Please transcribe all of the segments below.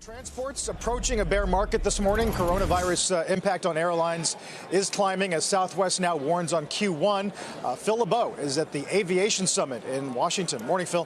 Transports approaching a bear market this morning. Coronavirus impact on airlines is climbing as Southwest now warns on Q1. Phil LeBeau is at the Aviation Summit in Washington. Morning, Phil.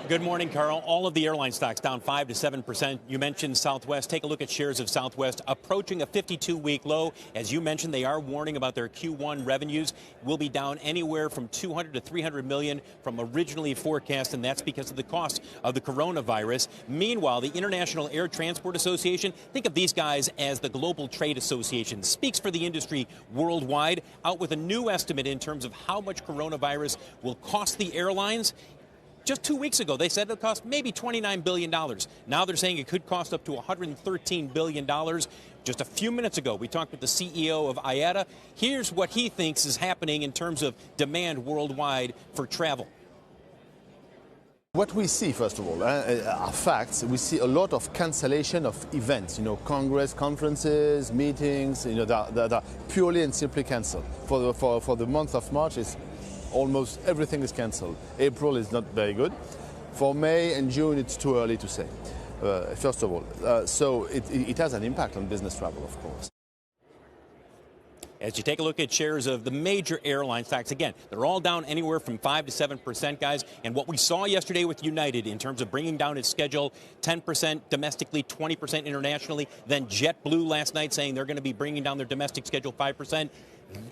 Good morning, Carl. All of the airline stocks down 5 to 7%. You mentioned Southwest. Take a look at shares of Southwest approaching a 52-week low. As you mentioned, they are warning about their Q1 revenues will be down anywhere from 200 to 300 million from originally forecast, and that's because of the cost of the coronavirus. Meanwhile, the International Air Transport Association, think of these guys as the global trade association, speaks for the industry worldwide, out with a new estimate in terms of how much coronavirus will cost the airlines. Just 2 weeks ago, they said it would cost maybe $29 billion. Now they're saying it could cost up to $113 billion. Just a few minutes ago, we talked with the CEO of IATA. Here's what he thinks is happening in terms of demand worldwide for travel. What we see, first of all, are facts. We see a lot of cancellation of events, Congress, conferences, meetings, that are purely and simply canceled. For the month of March, it's almost everything is cancelled. April is not very good. For May and June, it's too early to say, first of all. So it has an impact on business travel, of course. As you take a look at shares of the major airline stocks, again, they're all down anywhere from 5 to 7%, guys. And what we saw yesterday with United in terms of bringing down its schedule, 10% domestically, 20% internationally, then JetBlue last night saying they're going to be bringing down their domestic schedule 5%.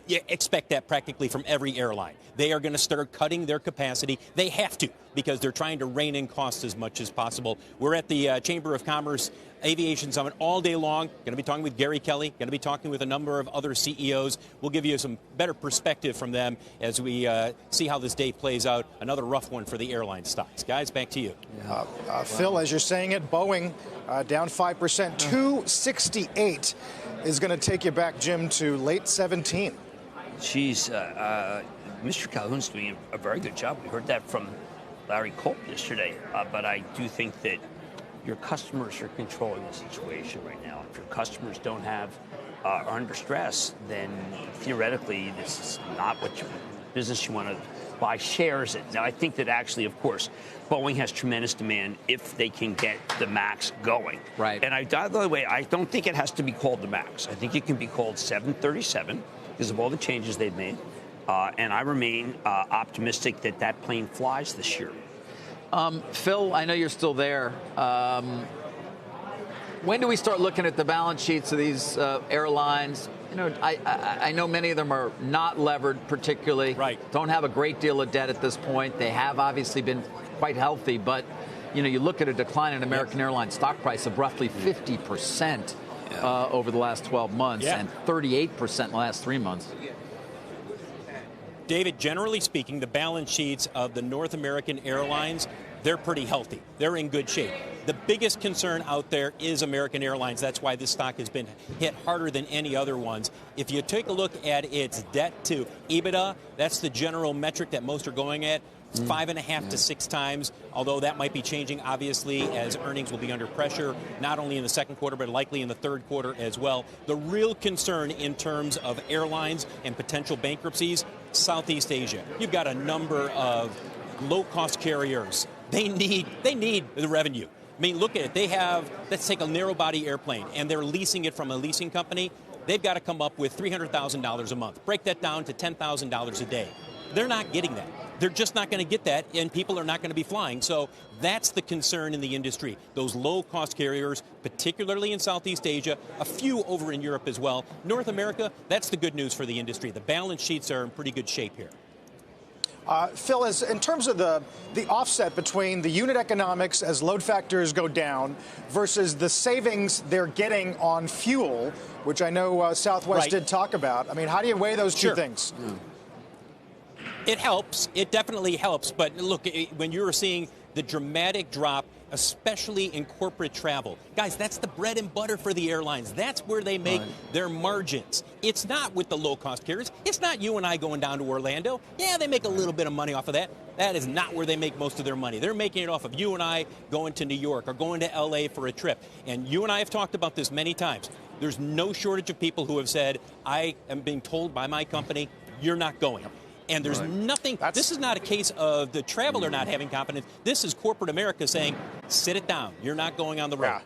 You expect that practically from every airline. They are going to start cutting their capacity. They have to, because they're trying to rein in costs as much as possible. We're at the Chamber of Commerce Aviation Summit all day long. Going to be talking with Gary Kelly, going to be talking with a number of other CEOs. We'll give you some better perspective from them as we see how this day plays out. Another rough one for the airline stocks. Guys, back to you. Phil, as you're saying it, Boeing down 5%, 268 is going to take you back, Jim, to late 17. Geez, Mr. Calhoun's doing a very good job. We heard that from Larry Culp yesterday. But I do think that your customers are controlling the situation right now. If your customers don't have are under stress, then theoretically this is not what business you want to buy shares in. Now, I think that actually, of course, Boeing has tremendous demand if they can get the MAX going. Right. And by the way, I don't think it has to be called the MAX. I think it can be called 737 because of all the changes they've made. And I remain optimistic that that plane flies this year. Phil, I know you're still there. When do we start looking at the balance sheets of these airlines? I know many of them are not levered particularly. Right. Don't have a great deal of debt at this point. They have obviously been quite healthy, but you look at a decline in American Airlines stock price of roughly 50% over the last 12 months and 38% in the last 3 months. David, generally speaking, the balance sheets of the North American airlines, they're pretty healthy. They're in good shape. The biggest concern out there is American Airlines. That's why this stock has been hit harder than any other ones. If you take a look at its debt to EBITDA, that's the general metric that most are going at. It's 5.5 to 6 times, although that might be changing, obviously, as earnings will be under pressure, not only in the second quarter, but likely in the third quarter as well. The real concern in terms of airlines and potential bankruptcies, Southeast Asia. You've got a number of low-cost carriers. They need the revenue. I mean, look at it. They have, let's take a narrow-body airplane, and they're leasing it from a leasing company. They've got to come up with $300,000 a month. Break that down to $10,000 a day. They're not getting that. They're just not going to get that, and people are not going to be flying. So that's the concern in the industry. Those low-cost carriers, particularly in Southeast Asia, a few over in Europe as well. North America, that's the good news for the industry. The balance sheets are in pretty good shape here. Phil, in terms of the offset between the unit economics as load factors go down versus the savings they're getting on fuel, which I know Southwest did talk about, I mean, how do you weigh those two things? It helps. It definitely helps. But look, when you're seeing the dramatic drop, especially in corporate travel, guys, that's the bread and butter for the airlines. That's where they make their margins. It's not with the low-cost carriers. It's not you and I going down to Orlando. Yeah, they make a little bit of money off of that. That is not where they make most of their money. They're making it off of you and I going to New York or going to L.A. for a trip. And you and I have talked about this many times. There's no shortage of people who have said, I am being told by my company, you're not going. And there's nothing, this is not a case of the traveler not having confidence. This is corporate America saying, sit it down. You're not going on the road. Yeah.